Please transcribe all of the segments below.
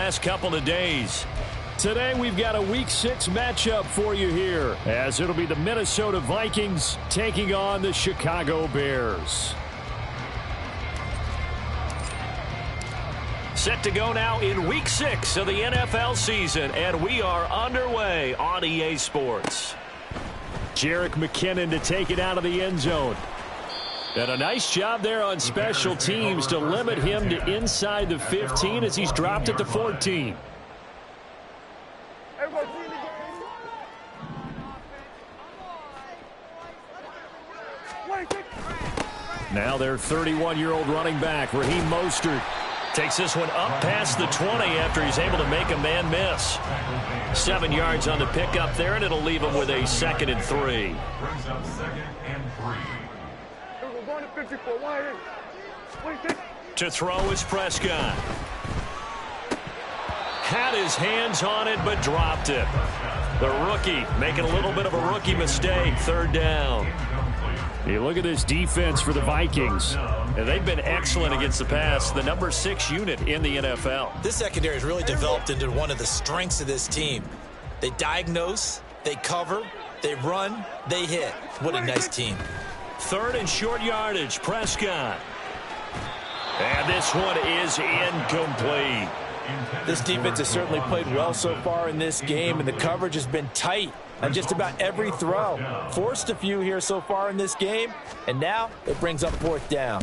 last couple of days. Today we've got a Week 6 matchup for you here, as it'll be the Minnesota Vikings taking on the Chicago Bears. Set to go now in Week 6 of the NFL season, and we are underway on EA Sports. Jerick McKinnon to take it out of the end zone. And a nice job there on special teams to limit him to inside the 15 as he's dropped at the 14. Now their 31-year-old running back, Raheem Mostert, takes this one up past the 20 after he's able to make a man miss. 7 yards on the pickup there, and it'll leave him with a 2nd and 3. To throw is Prescott. Had his hands on it, but dropped it. The rookie making a little bit of a rookie mistake. 3rd down. You look at this defense for the Vikings. And they've been excellent against the pass, the number 6 unit in the NFL. This secondary has really developed into one of the strengths of this team. They diagnose, they cover, they run, they hit. What a nice team. 3rd and short yardage, Prescott. And this one is incomplete. This defense has certainly played well so far in this game, and the coverage has been tight on just about every throw. Forced a few here so far in this game, and now it brings up 4th down.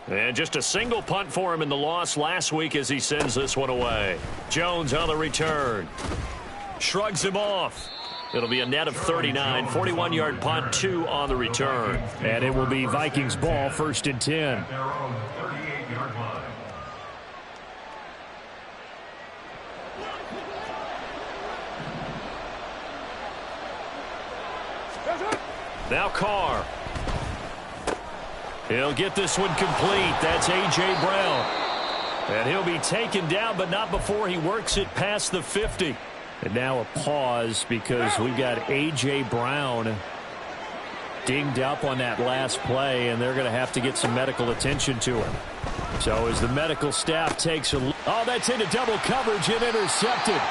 And just a single punt for him in the loss last week as he sends this one away. Jones on the return. Shrugs him off. It'll be a net of 39, 41-yard punt, 2 on the return. And it will be Vikings ball, 1st and 10. Now Carr. He'll get this one complete. That's A.J. Brown. And he'll be taken down, but not before he works it past the 50. And now a pause because we've got A.J. Brown dinged up on that last play, and they're going to have to get some medical attention to him. So as the medical staff takes a look. Oh, that's into double coverage and intercepted.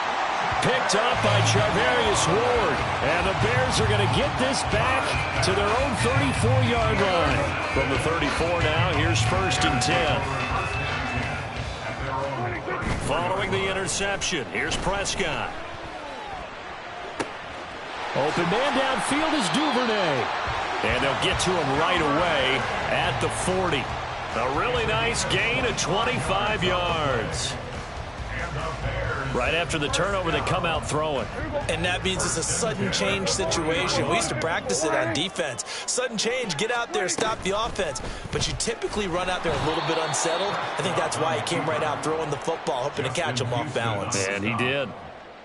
Picked up by Charvarius Ward. And the Bears are going to get this back to their own 34-yard line. From the 34 now, here's 1st and 10. Following the interception, here's Prescott. Open man downfield is Duvernay. And they'll get to him right away at the 40. A really nice gain of 25 yards. Right after the turnover, they come out throwing. And that means it's a sudden change situation. We used to practice it on defense. Sudden change, get out there, stop the offense. But you typically run out there a little bit unsettled. I think that's why he came right out throwing the football, hoping to catch him off balance. And he did.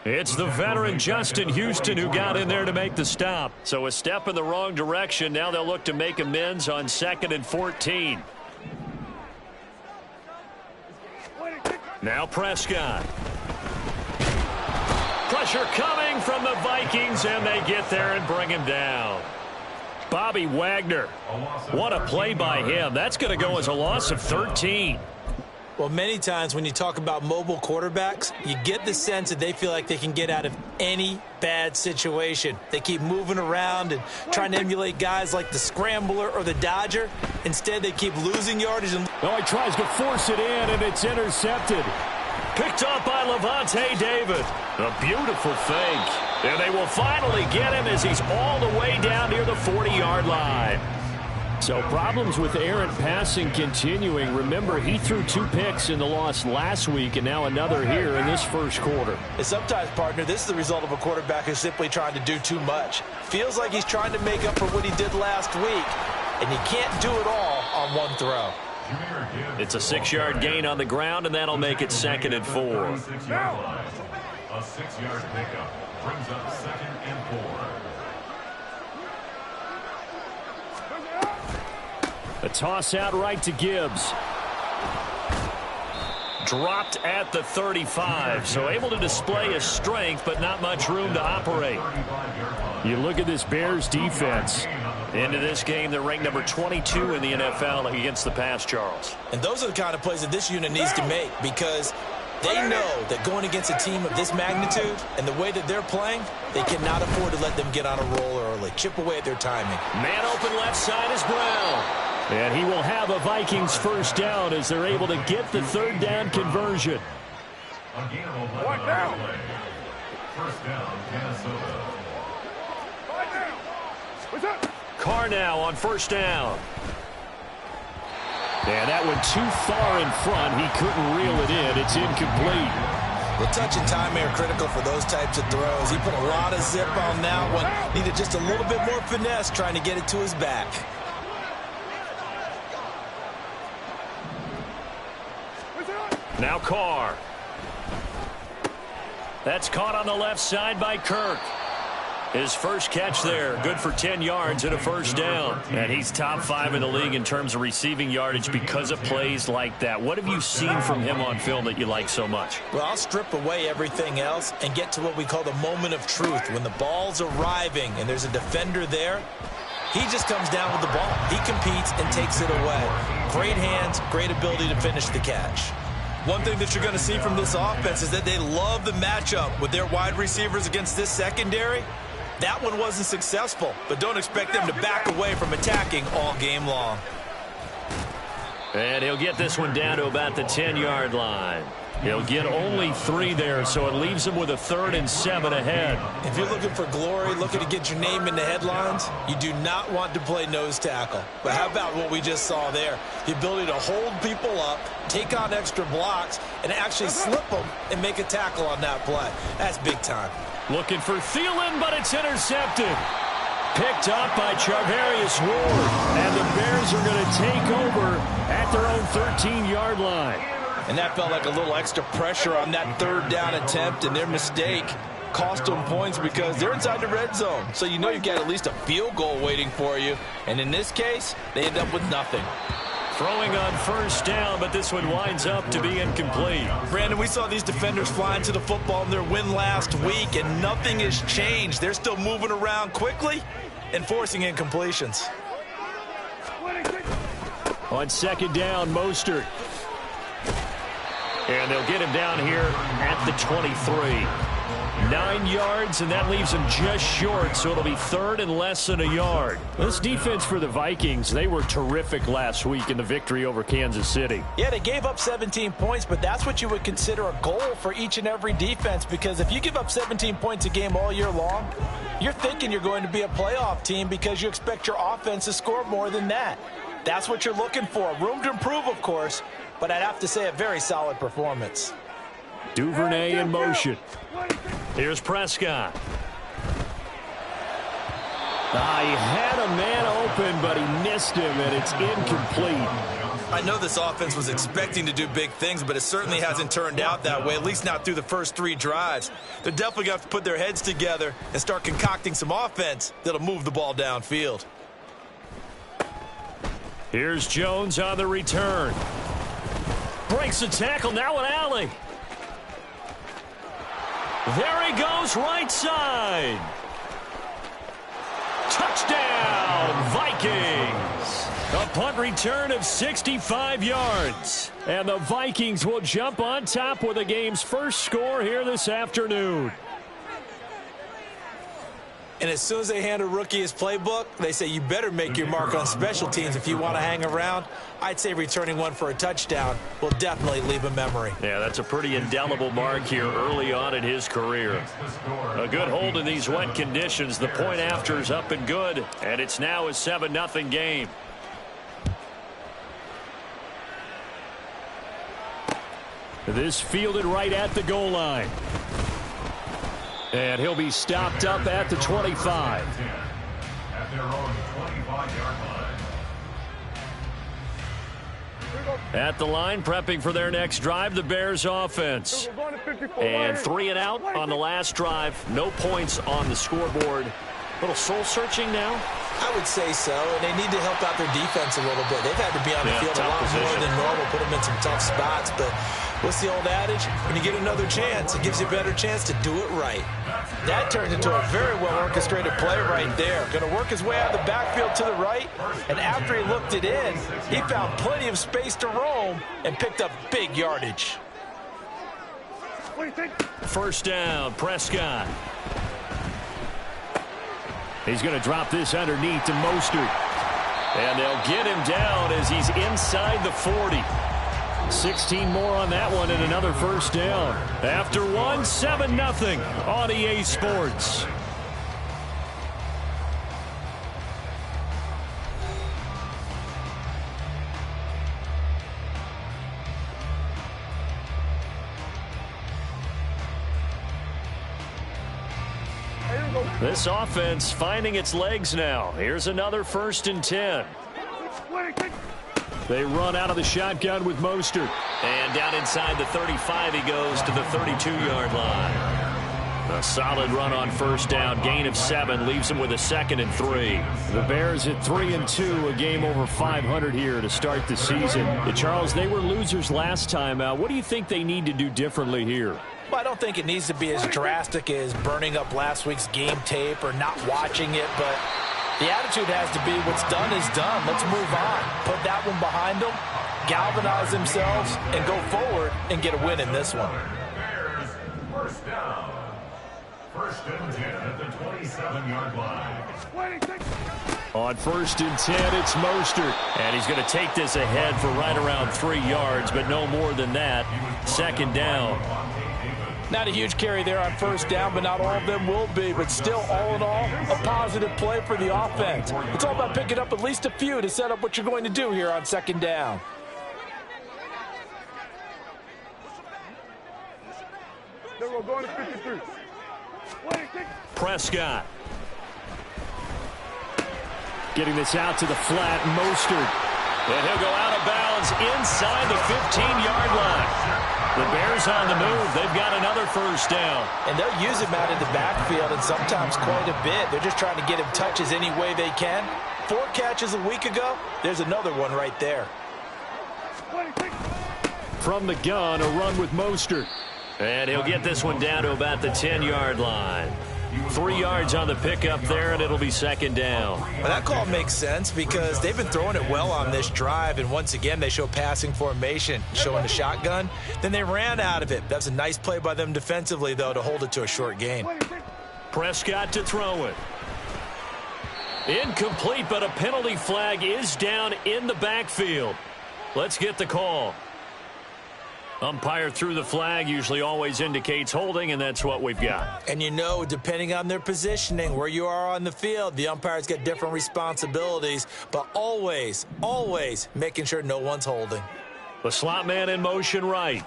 It's the veteran Justin Houston who got in there to make the stop. So a step in the wrong direction. Now they'll look to make amends on 2nd and 14. Now Prescott. Pressure coming from the Vikings, and they get there and bring him down. Bobby Wagner. What a play by him. That's going to go as a loss of 13. Well, many times when you talk about mobile quarterbacks, you get the sense that they feel like they can get out of any bad situation. They keep moving around and trying to emulate guys like the Scrambler or the Dodger. Instead, they keep losing yardage. Oh, he tries to force it in, and it's intercepted. Picked up by Levante David. A beautiful fake. And they will finally get him as he's all the way down near the 40-yard line. So problems with errant passing continuing. Remember, he threw 2 picks in the loss last week and now another here in this first quarter. And sometimes, partner, this is the result of a quarterback who's simply trying to do too much. Feels like he's trying to make up for what he did last week, and you can't do it all on one throw. It's a 6-yard gain on the ground, and that'll make it 2nd and 4. A 6-yard pickup brings up 2nd and 4. A toss out right to Gibbs. Dropped at the 35, so able to display his strength, but not much room to operate. You look at this Bears defense. Into this game, they're ranked number 22 in the NFL against the pass, Charles. And those are the kind of plays that this unit needs to make, because They know that going against a team of this magnitude and the way that they're playing, they cannot afford to let them get on a roll early. Chip away at their timing. Man open left side is Brown. And he will have a Vikings first down as they're able to get the third down conversion. What down? First down, Minnesota. Carr now on first down. And that went too far in front. He couldn't reel it in. It's incomplete. The touch and timing are critical for those types of throws. He put a lot of zip on that one. Needed just a little bit more finesse trying to get it to his back. Now Carr. That's caught on the left side by Kirk. His first catch there, good for 10 yards and a first down. And he's top 5 in the league in terms of receiving yardage because of plays like that. What have you seen from him on film that you like so much? Well, I'll strip away everything else and get to what we call the moment of truth. When the ball's arriving and there's a defender there, he just comes down with the ball. He competes and takes it away. Great hands, great ability to finish the catch. One thing that you're going to see from this offense is that they love the matchup with their wide receivers against this secondary. That one wasn't successful, but don't expect them to back away from attacking all game long. And he'll get this one down to about the 10-yard line. He'll get only 3 there, so it leaves him with a 3rd and 7 ahead. If you're looking for glory, looking to get your name in the headlines, you do not want to play nose tackle. But how about what we just saw there? The ability to hold people up, take on extra blocks, and actually slip them and make a tackle on that play. That's big time. Looking for Thielen, but it's intercepted. Picked up by Charvarius Ward. And the Bears are going to take over at their own 13-yard line. And that felt like a little extra pressure on that third down attempt, and their mistake cost them points because they're inside the red zone. So you know you've got at least a field goal waiting for you. And in this case, they end up with nothing. Throwing on first down, but this one winds up to be incomplete. Brandon, we saw these defenders flying to the football in their win last week, and nothing has changed. They're still moving around quickly and forcing incompletions. On second down, Mostert. And they'll get him down here at the 23. 9 yards, and that leaves him just short, so it'll be 3rd and less than a yard. This defense for the Vikings, they were terrific last week in the victory over Kansas City. Yeah, they gave up 17 points, but that's what you would consider a goal for each and every defense, because if you give up 17 points a game all year long, you're thinking you're going to be a playoff team because you expect your offense to score more than that. That's what you're looking for. Room to improve, of course, but I'd have to say a very solid performance. Duvernay in motion. Here's Prescott. He had a man open, but he missed him, and it's incomplete. I know this offense was expecting to do big things, but it certainly hasn't turned out that way, at least not through the first 3 drives. They're definitely going to have to put their heads together and start concocting some offense that'll move the ball downfield. Here's Jones on the return. Breaks the tackle, now an alley. There he goes, right side. Touchdown, Vikings. A punt return of 65 yards. And the Vikings will jump on top with the game's first score here this afternoon. And as soon as they hand a rookie his playbook, they say you better make your mark on special teams if you want to hang around. I'd say returning one for a touchdown will definitely leave a memory. Yeah, that's a pretty indelible mark here early on in his career. A good hold in these wet conditions. The point after is up and good, and it's now a 7-0 game. This fielded right at the goal line. And he'll be stopped up at the 25. At their own 25-yard line. At the line, prepping for their next drive, the Bears offense. And 3 and out on the last drive. No points on the scoreboard. A little soul-searching now? I would say so, and they need to help out their defense a little bit. They've had to be on the field a lot more than normal, put them in some tough spots. But what's the old adage? When you get another chance, it gives you a better chance to do it right. That turned into a very well-orchestrated play right there. Going to work his way out of the backfield to the right, and after he looked it in, he found plenty of space to roam and picked up big yardage. First down, Prescott. He's going to drop this underneath to Mostert. And they'll get him down as he's inside the 40. 16 more on that one and another first down. After one, 7-0 on EA Sports. This offense finding its legs now. Here's another 1st and 10. They run out of the shotgun with Mostert. And down inside the 35 he goes to the 32-yard line. A solid run on first down. Gain of 7 leaves him with a 2nd and 3. The Bears at 3-2, a game over 500 here to start the season. Charles, they were losers last time out. What do you think they need to do differently here? Well, I don't think it needs to be as drastic as burning up last week's game tape or not watching it, but the attitude has to be what's done is done. Let's move on. Put that one behind them, galvanize themselves, and go forward and get a win in this one. Bears, first down. 1st and 10 at the 27-yard line. On 1st and 10, it's Mostert. And he's going to take this ahead for right around 3 yards, but no more than that. 2nd down. Not a huge carry there on first down, but not all of them will be. But still, all in all, a positive play for the offense. It's all about picking up at least a few to set up what you're going to do here on 2nd down. Prescott. Getting this out to the flat, Mostert. And he'll go out of bounds inside the 15-yard line. The Bears on the move. They've got another first down. And they'll use him out in the backfield, and sometimes quite a bit. They're just trying to get him touches any way they can. 4 catches a week ago. There's another one right there. From the gun, a run with Mostert. And he'll get this one down to about the 10-yard line. 3 yards on the pickup there, and it'll be 2nd down. Well, that call makes sense because they've been throwing it well on this drive, and once again, they show passing formation, showing the shotgun. Then they ran out of it. That's a nice play by them defensively, though, to hold it to a short gain. Prescott to throw it. Incomplete, but a penalty flag is down in the backfield. Let's get the call. Umpire threw the flag, usually always indicates holding, and that's what we've got. And you know, depending on their positioning, where you are on the field, the umpires get different responsibilities, but always, always making sure no one's holding. The slot man in motion right.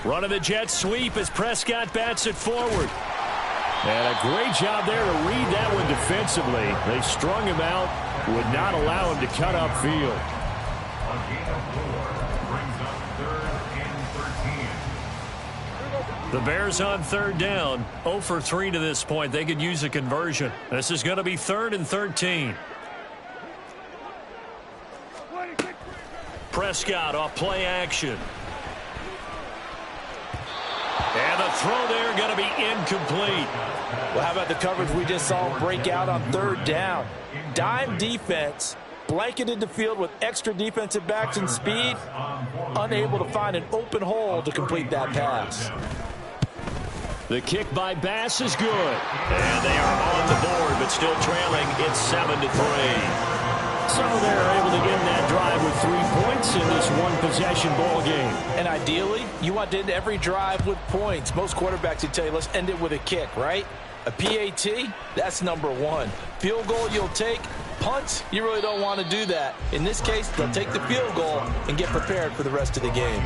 Running the jet sweep as Prescott bats it forward. And a great job there to read that one defensively. They strung him out, would not allow him to cut upfield. On gain of 4, brings up 3rd and 13. The Bears on 3rd down, 0 for 3 to this point. They could use a conversion. This is going to be 3rd and 13. Prescott off play action. And the throw there going to be incomplete. Well, how about the coverage we just saw break out on 3rd down? Dime defense, blanketed the field with extra defensive backs and speed, unable to find an open hole to complete that pass. The kick by Bass is good. And they are on the board, but still trailing. It's 7-3. So they're able to get in that drive with 3 points in this one-possession ball game. And ideally, you want to end every drive with points. Most quarterbacks would tell you, let's end it with a kick, right? A PAT, that's number 1. Field goal you'll take. Punts, you really don't want to do that. In this case, they'll take the field goal and get prepared for the rest of the game.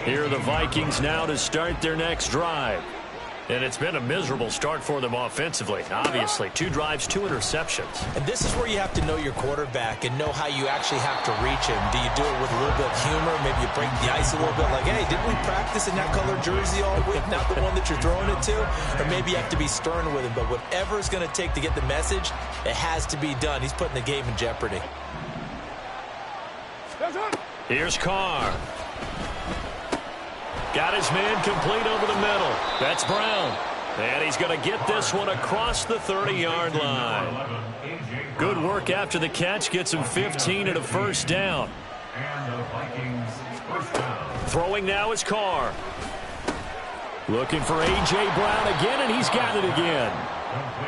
Here are the Vikings now to start their next drive. And it's been a miserable start for them offensively. Obviously, 2 drives, 2 interceptions. And this is where you have to know your quarterback and know how you actually have to reach him. Do you do it with a little bit of humor? Maybe you break the ice a little bit like, hey, didn't we practice in that color jersey all week? Not the one that you're throwing it to? Or maybe you have to be stern with him. But whatever it's going to take to get the message, it has to be done. He's putting the game in jeopardy. Here's Carr. Got his man complete over the middle. That's Brown. And he's going to get this one across the 30-yard line. Good work after the catch. Gets him 15 and a first down. And the Vikings first down. Throwing now is Carr. Looking for A.J. Brown again, and he's got it again.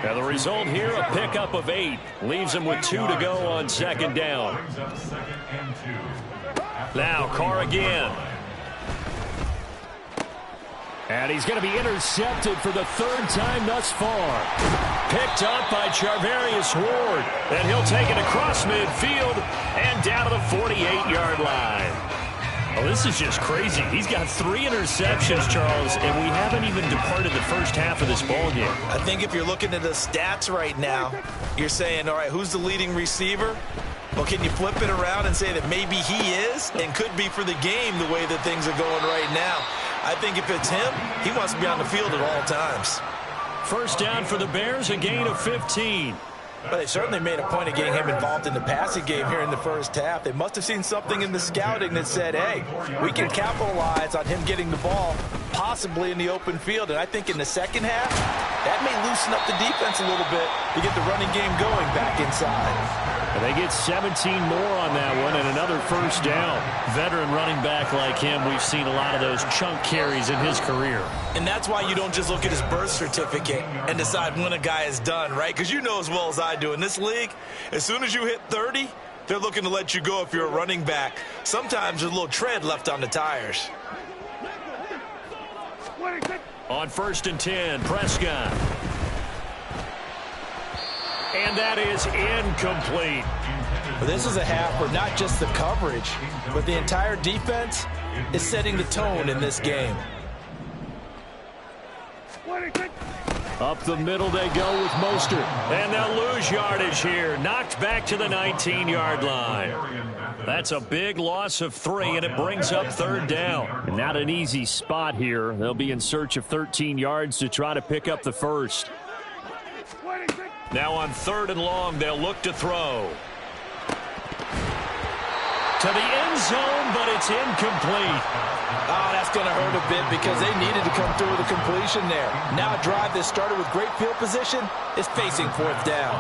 Now the result here, a pickup of 8. Leaves him with 2 to go on second down. Now Carr again. And he's going to be intercepted for the 3rd time thus far. Picked up by Charvarius Ward. And he'll take it across midfield and down to the 48-yard line. Oh, this is just crazy. He's got 3 interceptions, Charles, and we haven't even departed the first half of this ball game. I think if you're looking at the stats right now, you're saying, all right, who's the leading receiver? Well, can you flip it around and say that maybe he is and could be for the game the way that things are going right now? I think if it's him, he wants to be on the field at all times. First down for the Bears, a gain of 15. But they certainly made a point of getting him involved in the passing game here in the first half. They must have seen something in the scouting that said, hey, we can capitalize on him getting the ball, possibly in the open field. And I think in the second half, that may loosen up the defense a little bit to get the running game going back inside. And they get 17 more on that one and another first down. Veteran running back like him, we've seen a lot of those chunk carries in his career. And that's why you don't just look at his birth certificate and decide when a guy is done, right? Because you know as well as I do, in this league, as soon as you hit 30, they're looking to let you go if you're a running back. Sometimes there's a little tread left on the tires. On 1st and 10, Prescott. And that is incomplete. Well, this is a half where not just the coverage, but the entire defense is setting the tone in this game. Up the middle they go with Mostert. And they'll lose yardage here. Knocked back to the 19-yard line. That's a big loss of 3, and it brings up 3rd down. And not an easy spot here. They'll be in search of 13 yards to try to pick up the first. Now on 3rd and long, they'll look to throw. To the end zone, but it's incomplete. Oh, that's going to hurt a bit because they needed to come through with a completion there. Now a drive that started with great field position is facing 4th down.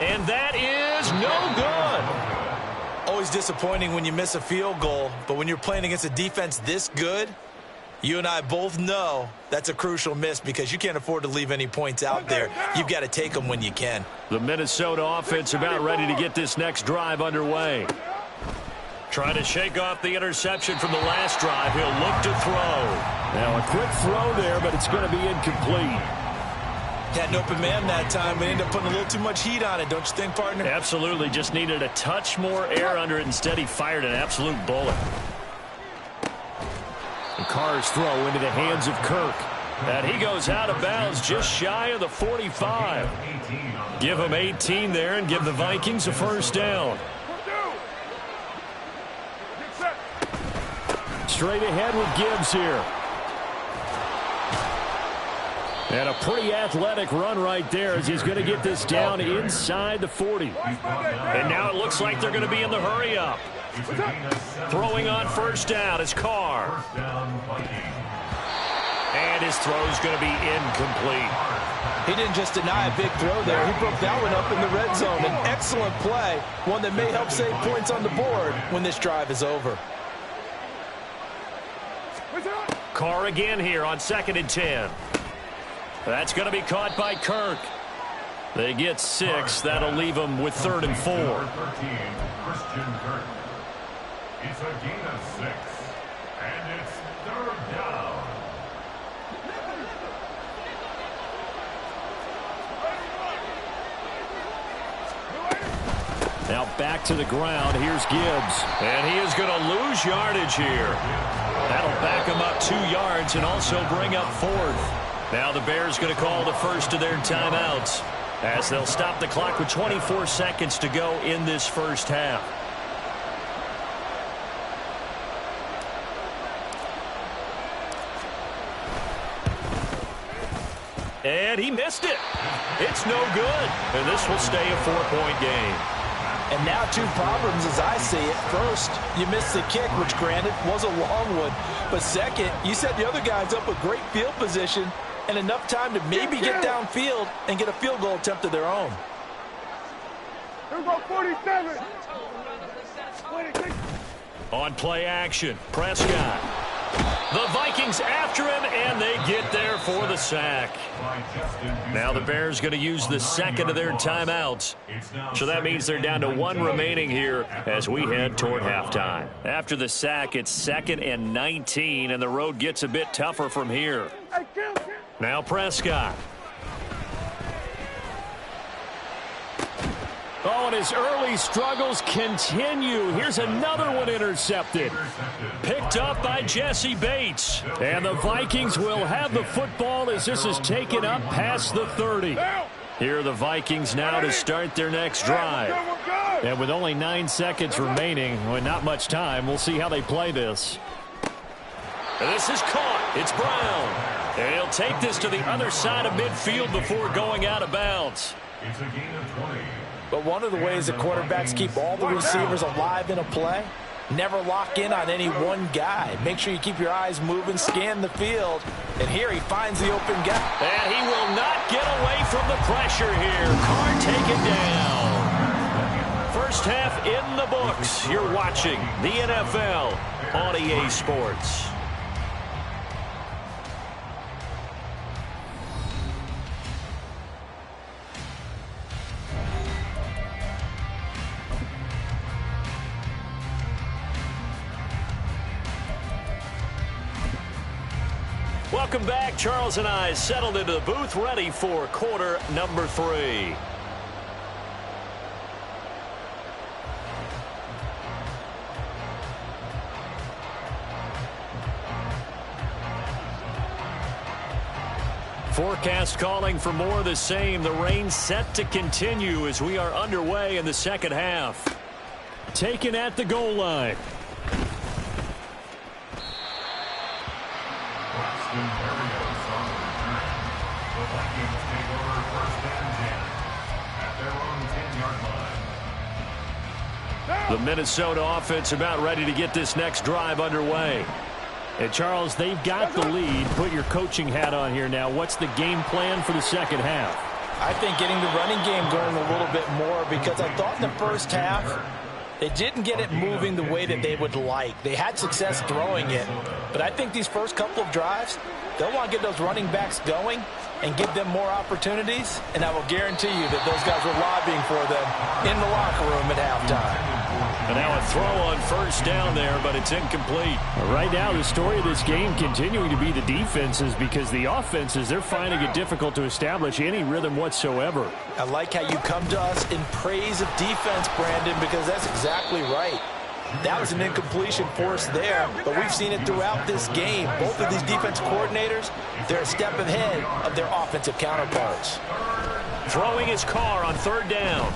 And that is no good. Always disappointing when you miss a field goal, but when you're playing against a defense this good, you and I both know that's a crucial miss because you can't afford to leave any points out there. You've got to take them when you can. The Minnesota offense about ready to get this next drive underway. Trying to shake off the interception from the last drive. He'll look to throw. Now a quick throw there, but it's going to be incomplete. Had an open man that time, but ended up putting a little too much heat on it, don't you think, partner? Absolutely. Just needed a touch more air under it. Instead, he fired an absolute bullet. The Carr's throw into the hands of Kirk. And he goes out of bounds just shy of the 45. Give him 18 there and give the Vikings a first down. Straight ahead with Gibbs here. And a pretty athletic run right there as he's going to get this down inside the 40. And now it looks like they're going to be in the hurry-up. Throwing on first down is Carr. And his throw's going to be incomplete. He didn't just deny a big throw there. He broke that one up in the red zone. An excellent play, one that may help save points on the board when this drive is over. Carr again here on 2nd and 10. That's going to be caught by Kirk. They get 6. That'll leave them with 3rd and 4. It's a gain of 6, and it's 3rd down. Now back to the ground. Here's Gibbs. And he is going to lose yardage here. That'll back him up 2 yards and also bring up 4th. Now the Bears going to call the first of their timeouts as they'll stop the clock with 24 seconds to go in this first half. And he missed it. It's no good. And this will stay a 4-point game. And now 2 problems as I see it. First, you missed the kick, which granted was a long one. But second, you set the other guys up with great field position and enough time to maybe get downfield and get a field goal attempt of their own. Here we go, 47. On play action, Prescott. The Vikings after him, and they get there for the sack. Now the Bears going to use the second of their timeouts. So that means they're down to one remaining here as we head toward halftime. After the sack, it's 2nd and 19, and the road gets a bit tougher from here. Now Prescott. Oh, and his early struggles continue. Here's another one intercepted. Picked up by Jesse Bates. And the Vikings will have the football as this is taken up past the 30. Here are the Vikings now to start their next drive. And with only 9 seconds remaining, with not much time, we'll see how they play this. And this is caught. It's Brown. And he'll take this to the other side of midfield before going out of bounds. It's a gain of 20. But one of the ways that quarterbacks keep all the receivers alive in a play, never lock in on any one guy. Make sure you keep your eyes moving, scan the field. And here he finds the open guy. And he will not get away from the pressure here. Carr taken down. First half in the books. You're watching the NFL on EA Sports. Welcome back. Charles and I settled into the booth, ready for quarter number 3. Forecast calling for more of the same. The rain set to continue as we are underway in the second half. Taken at the goal line. The Minnesota offense about ready to get this next drive underway. And Charles, they've got the lead. Put your coaching hat on here now. What's the game plan for the second half? I think getting the running game going a little bit more, because I thought in the first half they didn't get it moving the way that they would like. They had success throwing it, but I think these first couple of drives, they'll want to get those running backs going and give them more opportunities, and I will guarantee you that those guys were lobbying for them in the locker room at halftime. And now a throw on first down there, but it's incomplete. Right now, the story of this game continuing to be the defenses, because the offenses, they're finding it difficult to establish any rhythm whatsoever. I like how you come to us in praise of defense, Brandon, because that's exactly right. That was an incompletion forced there, but we've seen it throughout this game. Both of these defense coordinators, they're a step ahead of their offensive counterparts. Throwing his Carr on third down.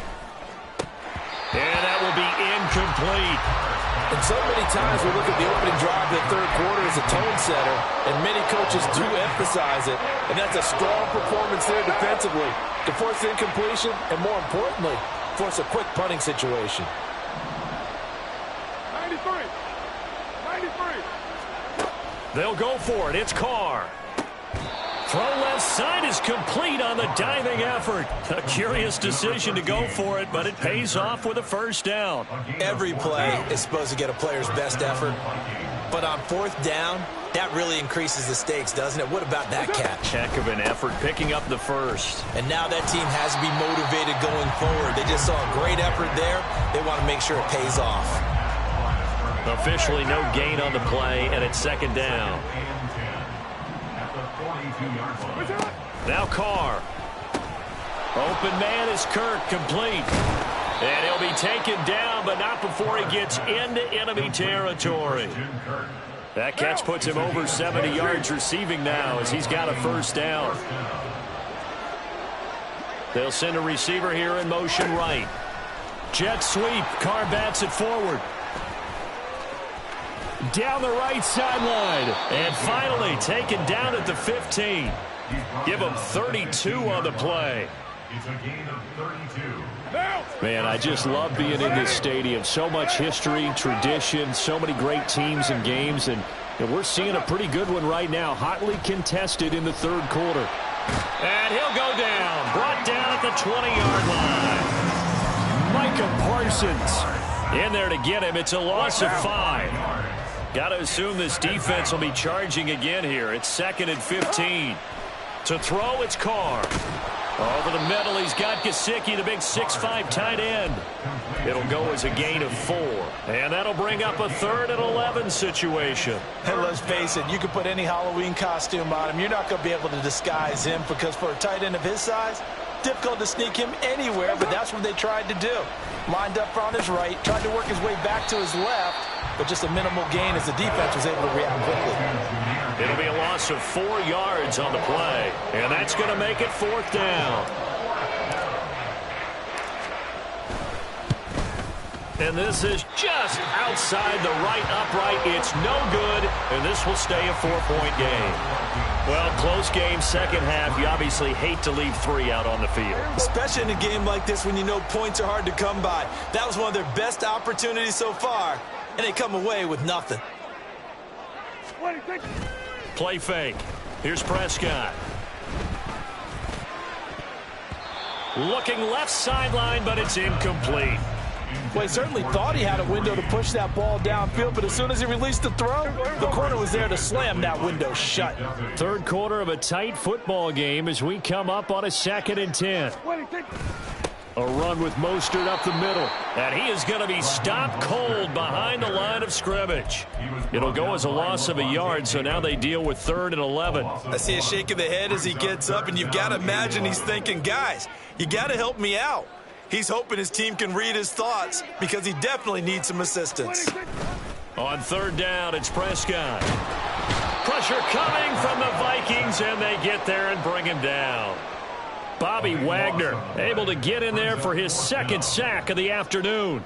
And that will be incomplete. And so many times we look at the opening drive of the third quarter as a tone setter, and many coaches do emphasize it, and that's a strong performance there defensively to force the incompletion and, more importantly, force a quick punting situation. 93. They'll go for it. It's Carr. Throw left side is complete on the diving effort. A curious decision to go for it, but it pays off with a first down. Every play is supposed to get a player's best effort, but on fourth down, that really increases the stakes, doesn't it? What about that catch? Heck of an effort picking up the first. And now that team has to be motivated going forward. They just saw a great effort there. They want to make sure it pays off. Officially no gain on the play, and it's second down. Now Carr. Open man is Kirk, complete. And he'll be taken down, but not before he gets into enemy territory. That catch puts him over 70 yards receiving now as he's got a first down. They'll send a receiver here in motion right. Jet sweep. Carr bats it forward. Down the right sideline. And finally taken down at the 15. Give him 32 on the play. It's a gain of 32. Man, I just love being in this stadium. So much history, tradition, so many great teams and games. And we're seeing a pretty good one right now. Hotly contested in the third quarter. And he'll go down. Brought down at the 20-yard line. Micah Parsons. In there to get him. It's a loss of 5. Got to assume this defense will be charging again here. It's 2nd and 15. To throw, it's Carr. Over the middle, he's got Gesicki, the big 6'5" tight end. It'll go as a gain of 4. And that'll bring up a 3rd and 11 situation. And let's face it, you can put any Halloween costume on him. You're not going to be able to disguise him because for a tight end of his size, difficult to sneak him anywhere, but that's what they tried to do. Lined up on his right, tried to work his way back to his left, but just a minimal gain as the defense was able to react quickly. It'll be a loss of 4 yards on the play, and that's going to make it 4th down. And this is just outside the right upright. It's no good, and this will stay a 4-point game. Well, close game, second half. You obviously hate to leave 3 out on the field. Especially in a game like this when you know points are hard to come by. That was one of their best opportunities so far, and they come away with nothing. Play fake. Here's Prescott. Looking left sideline, but it's incomplete. Well, he certainly thought he had a window to push that ball downfield, but as soon as he released the throw, the corner was there to slam that window shut. Third quarter of a tight football game as we come up on a 2nd and 10. A run with Mostert up the middle, and he is going to be stopped cold behind the line of scrimmage. It'll go as a loss of a yard, so now they deal with 3rd and 11. I see a shake of the head as he gets up, and you've got to imagine he's thinking, guys, you got to help me out. He's hoping his team can read his thoughts because he definitely needs some assistance. On 3rd down, it's Prescott. Pressure coming from the Vikings, and they get there and bring him down. Bobby Wagner able to get in there for his 2nd sack of the afternoon.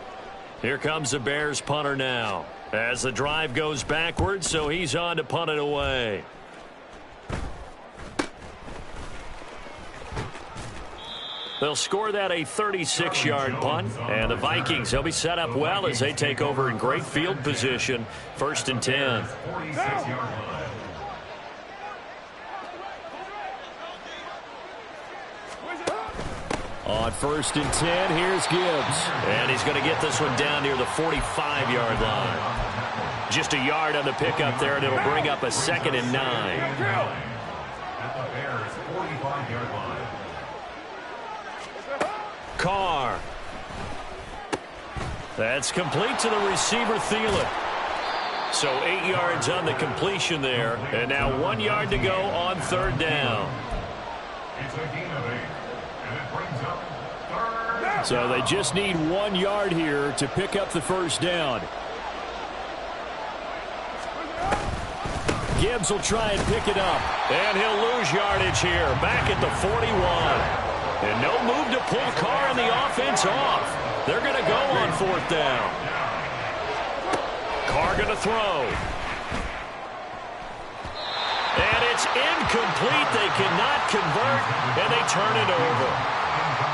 Here comes the Bears punter now as the drive goes backwards, so he's on to punt it away. They'll score that a 36-yard punt, and the Vikings, they'll be set up well as they take over in great field position. 1st and 10. On 1st and 10, here's Gibbs. And he's going to get this one down near the 45-yard line. Just a yard on the pickup there, and it'll bring up a 2nd and 9. At the Bears' 45-yard line. Carr. That's complete to the receiver, Thielen. So 8 yards on the completion there, and now 1 yard to go on 3rd down. It's a gain of 8, and it brings up 3rd down. So they just need 1 yard here to pick up the 1st down. Gibbs will try and pick it up, and he'll lose yardage here, back at the 41. And no move to pull Carr and the offense off. They're going to go on 4th down. Carr going to throw. And it's incomplete. They cannot convert, and they turn it over.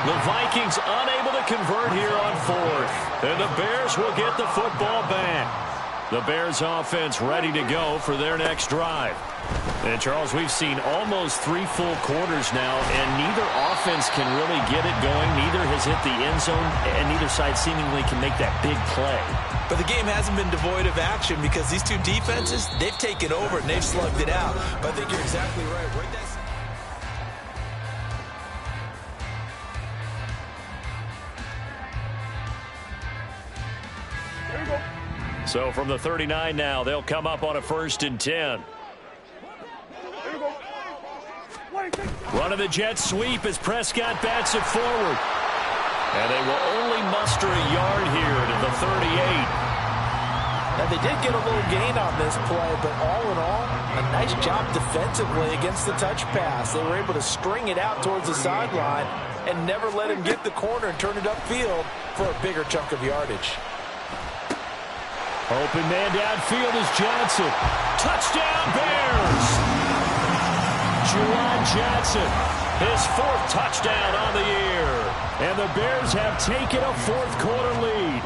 The Vikings unable to convert here on 4th. And the Bears will get the football back. The Bears offense ready to go for their next drive. And, Charles, we've seen almost 3 full quarters now, and neither offense can really get it going. Neither has hit the end zone, and neither side seemingly can make that big play. But the game hasn't been devoid of action because these two defenses, they've taken over and they've slugged it out. But I think you're exactly right. So from the 39 now, they'll come up on a 1st and 10. Run of the jet sweep as Prescott bats it forward. And they will only muster a yard here to the 38. Now, they did get a little gain on this play, but all in all, a nice job defensively against the touch pass. They were able to string it out towards the sideline and never let him get the corner and turn it upfield for a bigger chunk of yardage. Open man downfield is Johnson. Touchdown, Bears! Juwan Johnson, his 4th touchdown on the year. And the Bears have taken a 4th quarter lead.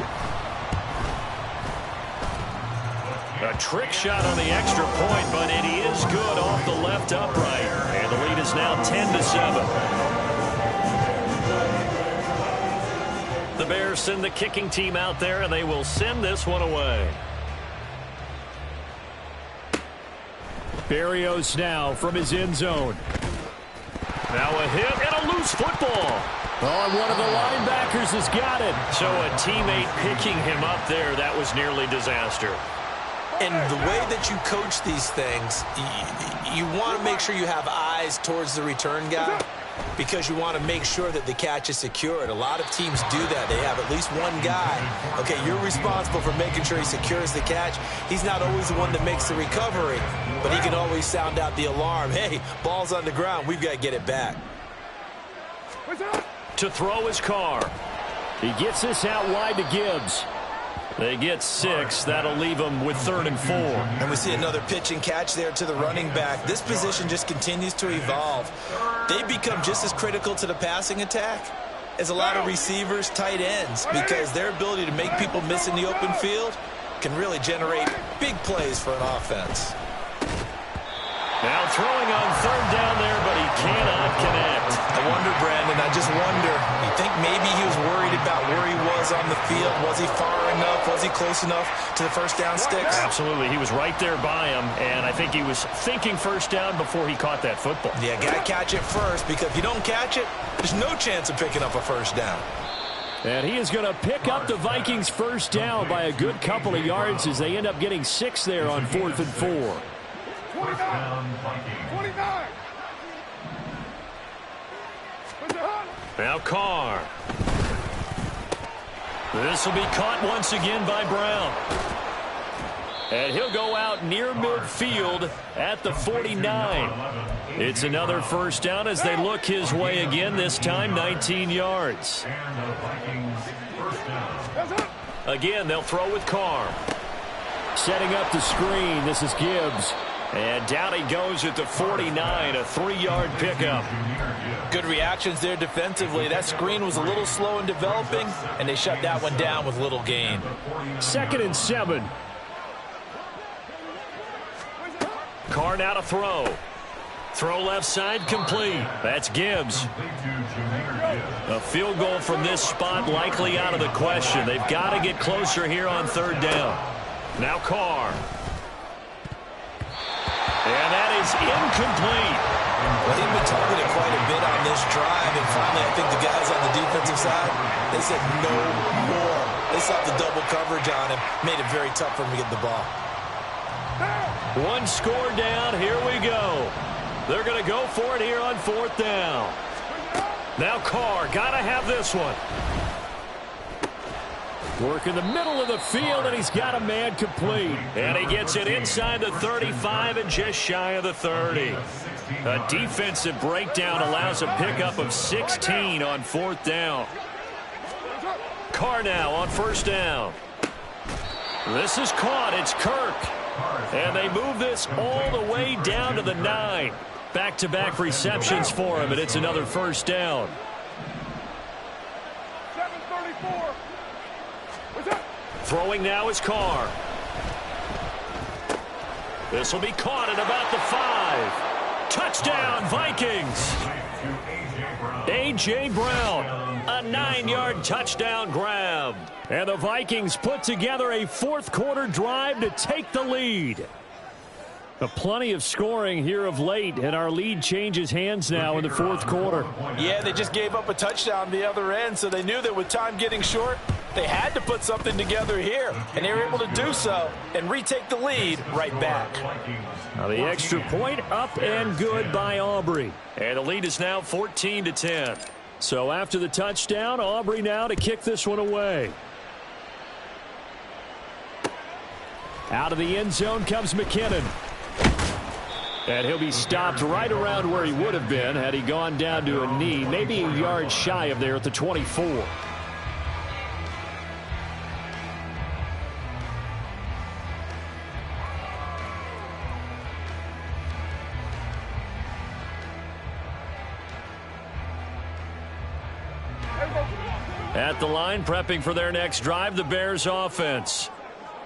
A trick shot on the extra point, but it is good off the left upright. And the lead is now 10-7. The the Bears send the kicking team out there, and they will send this one away. Berrios now from his end zone. Now a hit and a loose football. Oh, and one of the linebackers has got it. So a teammate picking him up there, that was nearly disaster. And the way that you coach these things, you want to make sure you have eyes towards the return guy because you want to make sure that the catch is secured. A lot of teams do that. They have at least one guy. Okay, you're responsible for making sure he secures the catch. He's not always the one that makes the recovery, but he can always sound out the alarm. Hey, ball's on the ground. We've got to get it back. To throw his car. He gets this out wide to Gibbs. They get 6. That'll leave them with 3rd and 4. And we see another pitch and catch there to the running back. This position just continues to evolve. They become just as critical to the passing attack as a lot of receivers, tight ends, because their ability to make people miss in the open field can really generate big plays for an offense. Now throwing on 3rd down there, but he cannot connect. I wonder, Brandon, I just wonder, you think maybe he was worried about where he was on the field? Was he far enough? Was he close enough to the first down sticks? Absolutely. He was right there by him, and I think he was thinking first down before he caught that football. Yeah, got to catch it first, because if you don't catch it, there's no chance of picking up a first down. And he is going to pick up the Vikings' first down by a good couple of yards as they end up getting 6 there on 4th and 4. 29. Now Carr. This will be caught once again by Brown. And he'll go out near midfield at the 49. It's another first down as they look his way again, this time 19 yards. Again, they'll throw with Carr. Setting up the screen, this is Gibbs. And down he goes at the 49, a 3-yard pickup. Good reactions there defensively. That screen was a little slow in developing, and they shut that one down with little gain. 2nd and 7. Carr now to throw. Throw left side complete. That's Gibbs. A field goal from this spot likely out of the question. They've got to get closer here on 3rd down. Now Carr. And that is incomplete. Well, they've been targeted quite a bit on this drive, and finally I think the guys on the defensive side, they said no more. They saw the double coverage on him, made it very tough for him to get the ball. 1 score down, here we go. They're going to go for it here on 4th down. Now Carr, got to have this one. Work in the middle of the field, and he's got a man complete. And he gets it inside the 35 and just shy of the 30. A defensive breakdown allows a pickup of 16 on 4th down. Carr now on 1st down. This is caught. It's Kirk. And they move this all the way down to the 9. Back-to-back receptions for him, and it's another 1st down. Throwing now is Carr. This will be caught at about the 5. Touchdown, Vikings. A.J. Brown, a 9-yard touchdown grab. And the Vikings put together a 4th quarter drive to take the lead. Plenty of scoring here of late, and our lead changes hands now in the 4th quarter. Yeah, they just gave up a touchdown the other end, so they knew that with time getting short, they had to put something together here, and they were able to do so and retake the lead right back. Now the extra point up and good by Aubrey. And the lead is now 14-10. So after the touchdown, Aubrey now to kick this one away. Out of the end zone comes McKinnon. And he'll be stopped right around where he would have been had he gone down to a knee, maybe a yard shy of there at the 24. At the line, prepping for their next drive, the Bears offense.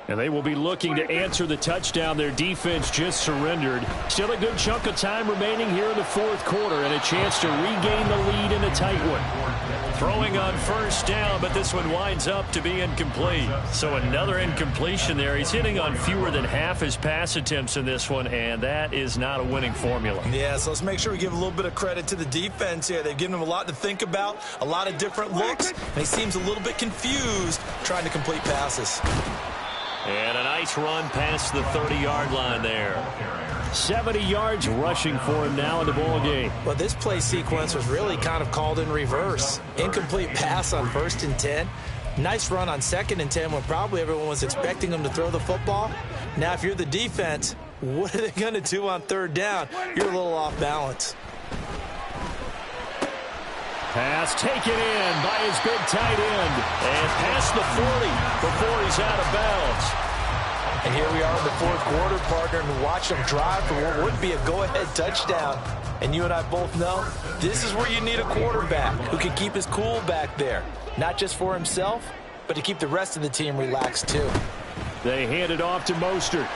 And they will be looking to answer the touchdown their defense just surrendered. Still a good chunk of time remaining here in the fourth quarter and a chance to regain the lead in a tight one. Throwing on first down, but this one winds up to be incomplete. So another incompletion there. He's hitting on fewer than half his pass attempts in this one, and that is not a winning formula. Yeah, so let's make sure we give a little bit of credit to the defense here. They've given him a lot to think about, a lot of different looks, and he seems a little bit confused trying to complete passes. And a nice run past the 30-yard line there. 70 yards rushing for him now in the ball game. Well, this play sequence was really kind of called in reverse. Incomplete pass on 1st and 10. Nice run on 2nd and 10 when probably everyone was expecting him to throw the football. Now, if you're the defense, what are they going to do on 3rd down? You're a little off balance. Pass taken in by his big tight end. And past the 40 before he's out of bounds. And here we are in the fourth quarter, partner, and watch him drive for what would be a go-ahead touchdown. And you and I both know this is where you need a quarterback who can keep his cool back there. Not just for himself, but to keep the rest of the team relaxed too. They hand it off to Mostert.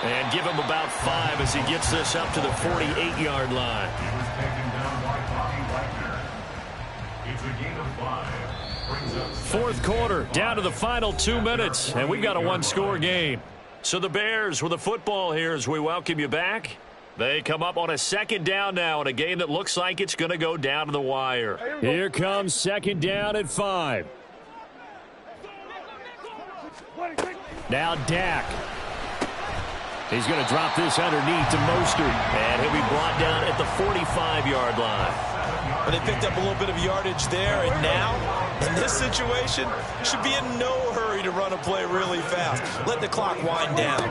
And give him about 5 as he gets this up to the 48-yard line. Fourth quarter, down to the final 2 minutes, and we've got a one-score game. So the Bears with the football here as we welcome you back. They come up on a 2nd down now in a game that looks like it's going to go down to the wire. Here comes 2nd down at 5. Now Dak. He's going to drop this underneath to Mostert, and he'll be brought down at the 45-yard line. But they picked up a little bit of yardage there, and now, in this situation, should be in no hurry to run a play really fast. Let the clock wind down.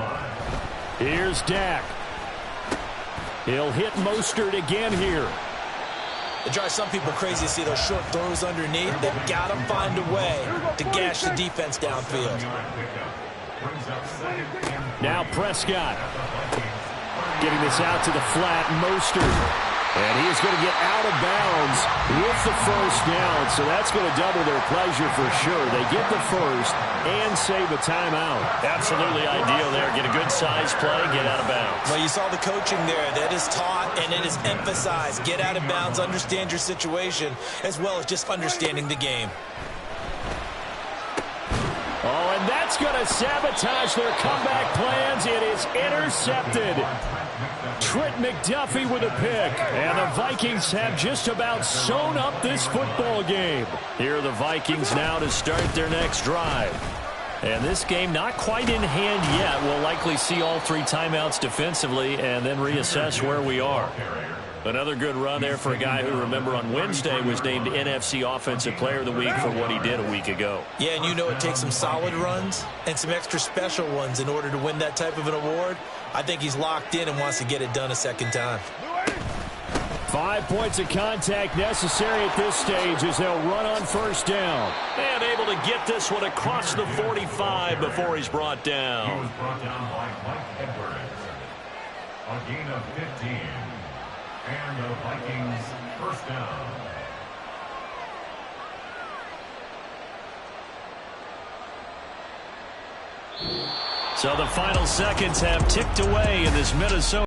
Here's Dak. He'll hit Mostert again here. It drives some people crazy to see those short throws underneath. They've got to find a way to gash the defense downfield. Now Prescott. Getting this out to the flat, Mostert. And he is going to get out of bounds with the first down, so that's going to double their pleasure for sure. They get the first and save a timeout. Absolutely ideal there. Get a good size play, get out of bounds. Well, you saw the coaching there. That is taught and it is emphasized. Get out of bounds, understand your situation, as well as just understanding the game. Oh, and that's going to sabotage their comeback plans. It is intercepted. Trent McDuffie with a pick. And the Vikings have just about sewn up this football game. Here are the Vikings now to start their next drive. And this game not quite in hand yet. We'll likely see all 3 timeouts defensively and then reassess where we are. Another good run there for a guy who, remember, on Wednesday was named NFC Offensive Player of the Week for what he did a week ago. Yeah, and you know it takes some solid runs and some extra special ones in order to win that type of an award. I think he's locked in and wants to get it done a second time. 5 points of contact necessary at this stage as they'll run on first down. And able to get this one across the 45 before he's brought down. He was brought down by Mike Edwards. A gain of 15. And the Vikings first down. So the final seconds have ticked away in this Minnesota